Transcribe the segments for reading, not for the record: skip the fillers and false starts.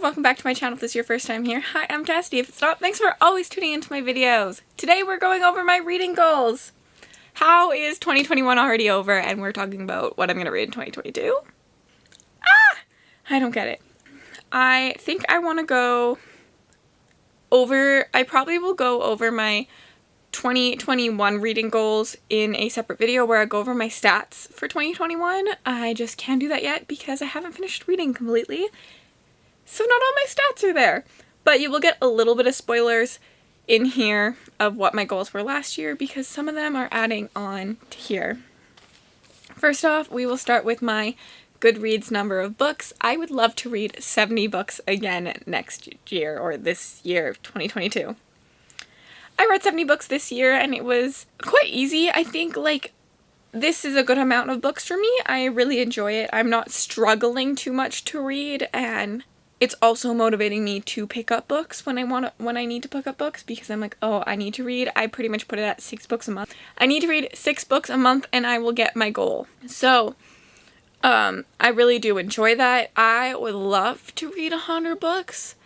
welcome back to my channel if this is your first time here. Hi, I'm Cassidy. If it's not, thanks for always tuning into my videos. Today we're going over my reading goals. How is 2021 already over and we're talking about what I'm going to read in 2022? I don't get it. I think I want to go over, I probably will go over my 2021 reading goals in a separate video where I go over my stats for 2021. I just can't do that yet because I haven't finished reading completely. So not all my stats are there. But you will get a little bit of spoilers in here of what my goals were last year because some of them are adding on to here. First off, we will start with my Goodreads number of books. I would love to read 70 books again next year, or this year, 2022. I read 70 books this year and it was quite easy. I think this is a good amount of books for me. I really enjoy it. I'm not struggling too much to read, and it's also motivating me to pick up books when I need to pick up books because I'm like, oh, I need to read. I pretty much put it at 6 books a month. I need to read 6 books a month and I will get my goal. So I really do enjoy that. I would love to read 100 books,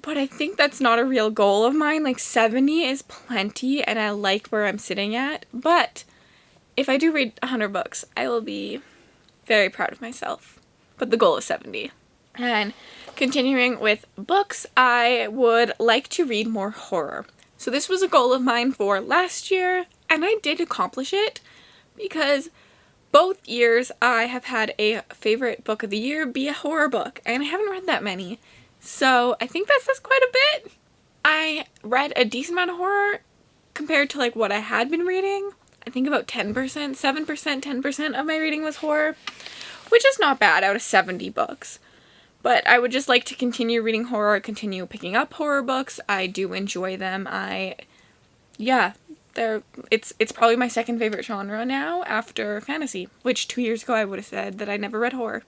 but I think that's not a real goal of mine. Like 70 is plenty and I like where I'm sitting at, but if I do read 100 books, I will be very proud of myself. But the goal is 70. And continuing with books, I would like to read more horror. So this was a goal of mine for last year, and I did accomplish it because both years I have had a favorite book of the year be a horror book, and I haven't read that many. So I think that says quite a bit. I read a decent amount of horror compared to what I had been reading. I think about 10%, 7%, 10% of my reading was horror, which is not bad out of 70 books. But I would just like to continue reading horror, continue picking up horror books. I do enjoy them. It's probably my second favorite genre now after fantasy, which 2 years ago I would have said that I never read horror.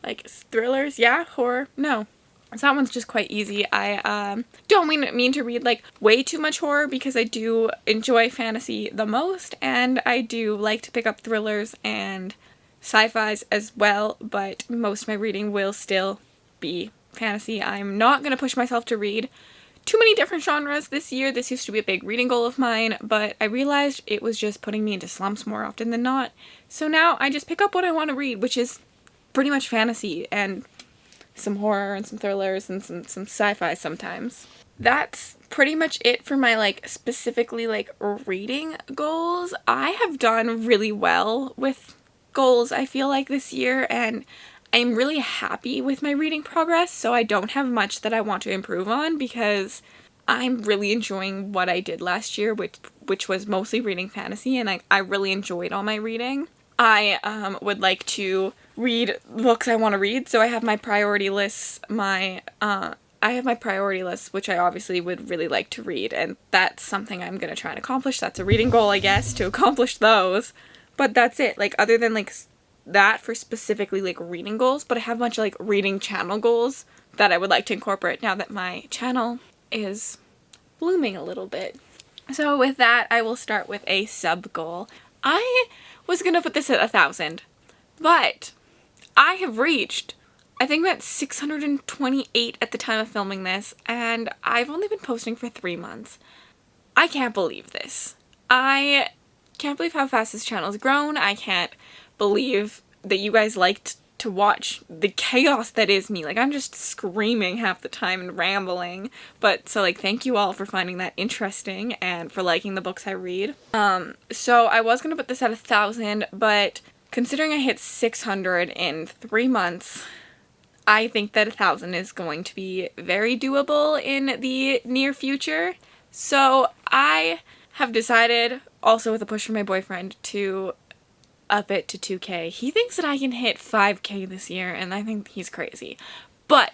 Thrillers, yeah, horror, no. So that one's just quite easy. I don't mean to read way too much horror because I do enjoy fantasy the most, and I do like to pick up thrillers and sci-fis as well, but most of my reading will still be fantasy. I'm not going to push myself to read too many different genres this year. This used to be a big reading goal of mine, but I realized it was just putting me into slumps more often than not. So now I just pick up what I want to read, which is pretty much fantasy and some horror and some thrillers and some sci-fi sometimes. That's pretty much it for my specifically reading goals. I have done really well with goals I feel this year, and I'm really happy with my reading progress, so I don't have much that I want to improve on because I'm really enjoying what I did last year, which was mostly reading fantasy, and I really enjoyed all my reading. I would like to read books I want to read, so I have my priority lists, which I obviously would really like to read, and that's something I'm going to try and accomplish. That's a reading goal, I guess, to accomplish those. But that's it. Other than that for specifically reading goals, but I have a bunch of reading channel goals that I would like to incorporate now that my channel is blooming a little bit. So with that, I will start with a sub goal. I was gonna put this at 1,000, but I have reached, I think that's 628 at the time of filming this, and I've only been posting for 3 months. I can't believe this. I can't believe how fast this channel has grown. I can't believe that you guys liked to watch the chaos that is me. I'm just screaming half the time and rambling. But so thank you all for finding that interesting and for liking the books I read. So I was gonna put this at 1,000, but considering I hit 600 in 3 months, I think that 1,000 is going to be very doable in the near future. So I have decided, also with a push from my boyfriend, to up it to 2K. He thinks that I can hit 5K this year, and I think he's crazy. But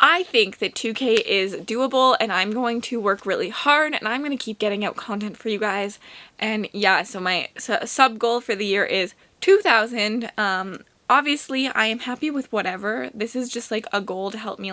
I think that 2K is doable, and I'm going to work really hard, and I'm going to keep getting out content for you guys. And yeah, so my sub goal for the year is 2,000. Obviously, I am happy with whatever. This is just a goal to help me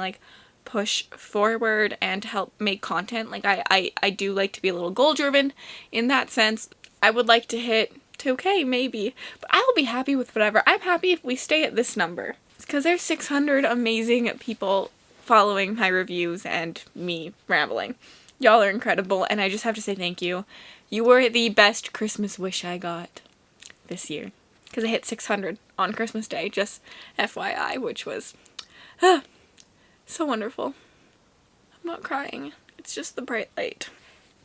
push forward and to help make content. I do like to be a little goal driven in that sense. I would like to hit 2K maybe, but I'll be happy with whatever. I'm happy if we stay at this number because there's 600 amazing people following my reviews and me rambling. Y'all are incredible, and I just have to say thank you. You were the best Christmas wish I got this year, because I hit 600 on Christmas Day, just FYI, which was so wonderful. I'm not crying, it's just the bright light.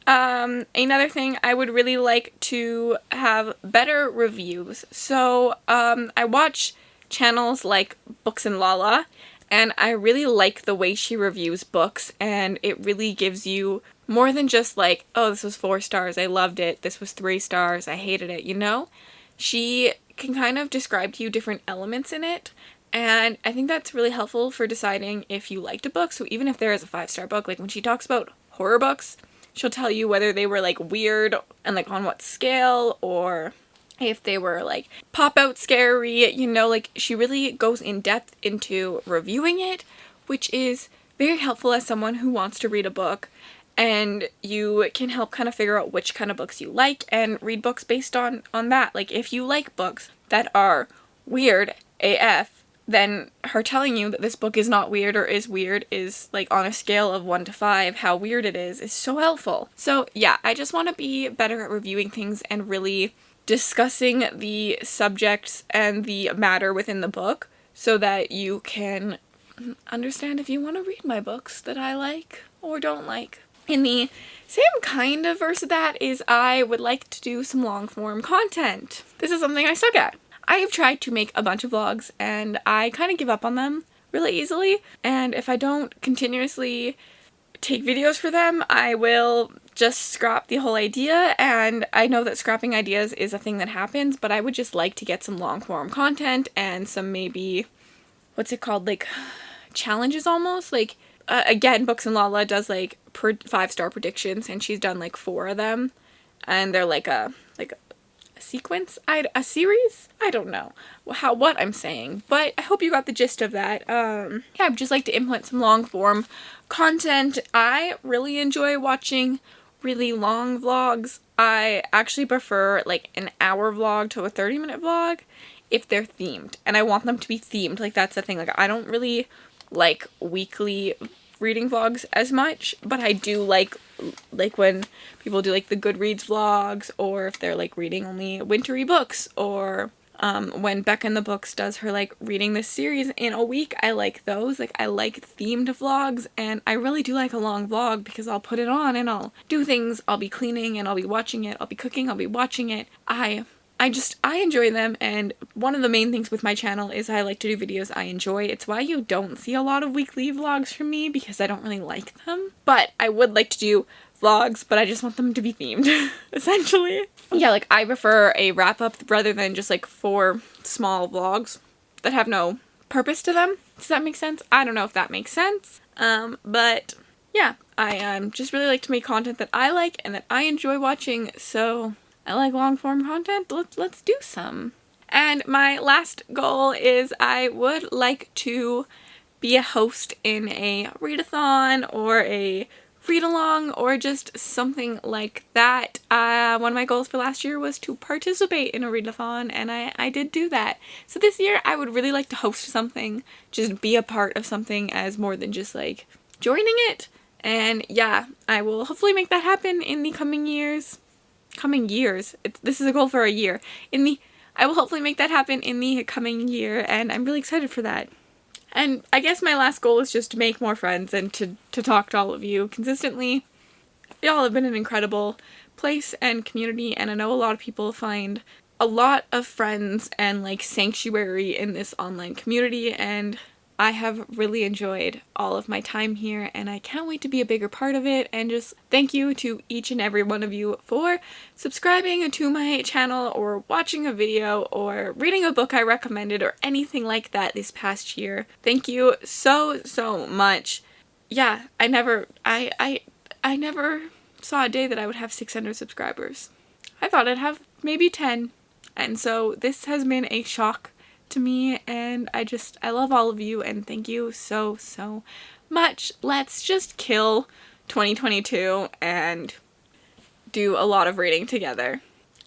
Another thing, I would really like to have better reviews. So, I watch channels like Books and Lala, and I really like the way she reviews books, and it really gives you more than just like, oh, this was 4 stars, I loved it, this was 3 stars, I hated it, you know? She can kind of describe to you different elements in it, and I think that's really helpful for deciding if you liked a book. So even if there is a 5-star book, like when she talks about horror books, she'll tell you whether they were like weird and like on what scale, or if they were like pop out scary, you know, like she really goes in depth into reviewing it, which is very helpful as someone who wants to read a book, and you can help kind of figure out which kind of books you like and read books based on that. Like if you like books that are weird AF, then her telling you that this book is not weird or is weird is like on a scale of 1 to 5, how weird it is so helpful. So yeah, I just want to be better at reviewing things and really discussing the subjects and the matter within the book so that you can understand if you want to read my books that I like or don't like. In the same kind of verse of that is I would like to do some long form content. This is something I suck at. I have tried to make a bunch of vlogs and I kind of give up on them really easily, and if I don't continuously take videos for them, I will just scrap the whole idea. And I know that scrapping ideas is a thing that happens, but I would just like to get some long form content and some maybe, what's it called, like challenges almost, like again, Books and Lala does like 5-star predictions, and she's done like 4 of them, and they're like a sequence, a series? I don't know what I'm saying, but I hope you got the gist of that. Yeah, I'd just like to implement some long form content. I really enjoy watching really long vlogs. I actually prefer like an hour vlog to a 30-minute vlog if they're themed, and I want them to be themed. Like that's the thing, like I don't really like weekly reading vlogs as much, but I do like when people do like the Goodreads vlogs, or if they're like reading only wintry books, or when Becca in the Books does her like reading this series in a week. I like those. Like I like themed vlogs, and I really do like a long vlog because I'll put it on and I'll do things. I'll be cleaning and I'll be watching it. I'll be cooking, I'll be watching it. I enjoy them, and one of the main things with my channel is I like to do videos I enjoy. It's why you don't see a lot of weekly vlogs from me, because I don't really like them. But I would like to do vlogs, but I just want them to be themed, essentially. Yeah, like I prefer a wrap-up rather than just like 4 small vlogs that have no purpose to them. Does that make sense? I don't know if that makes sense. But yeah, I just really like to make content that I like and that I enjoy watching, so I like long form content. Let's do some. And my last goal is I would like to be a host in a readathon or a read-along or just something like that. One of my goals for last year was to participate in a readathon, and I did do that. So this year I would really like to host something, just be a part of something as more than just like joining it. And yeah, I will hopefully make that happen in the coming years. This is a goal for a year. I will hopefully make that happen in the coming year, and I'm really excited for that. And I guess my last goal is just to make more friends and to talk to all of you consistently. Y'all have been an incredible place and community, and I know a lot of people find a lot of friends and like sanctuary in this online community, and I have really enjoyed all of my time here, and I can't wait to be a bigger part of it. And just thank you to each and every one of you for subscribing to my channel, or watching a video, or reading a book I recommended, or anything like that this past year. Thank you so much. Yeah, I never saw a day that I would have 600 subscribers. I thought I'd have maybe 10, and so this has been a shock to me, and I love all of you, and thank you so much. Let's just kill 2022 and do a lot of reading together.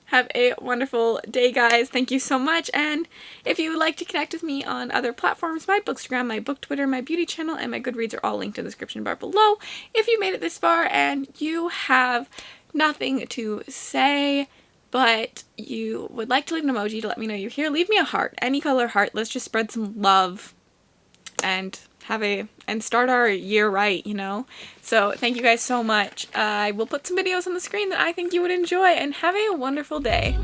Have a wonderful day, guys. Thank you so much. And if you would like to connect with me on other platforms, my Bookstagram, my Book Twitter, my beauty channel, and my Goodreads are all linked in the description bar below. If you made it this far and you have nothing to say, but you would like to leave an emoji to let me know you're here, leave me a heart. Any color heart. Let's just spread some love and start our year right, you know? So thank you guys so much. I will put some videos on the screen that I think you would enjoy, and have a wonderful day.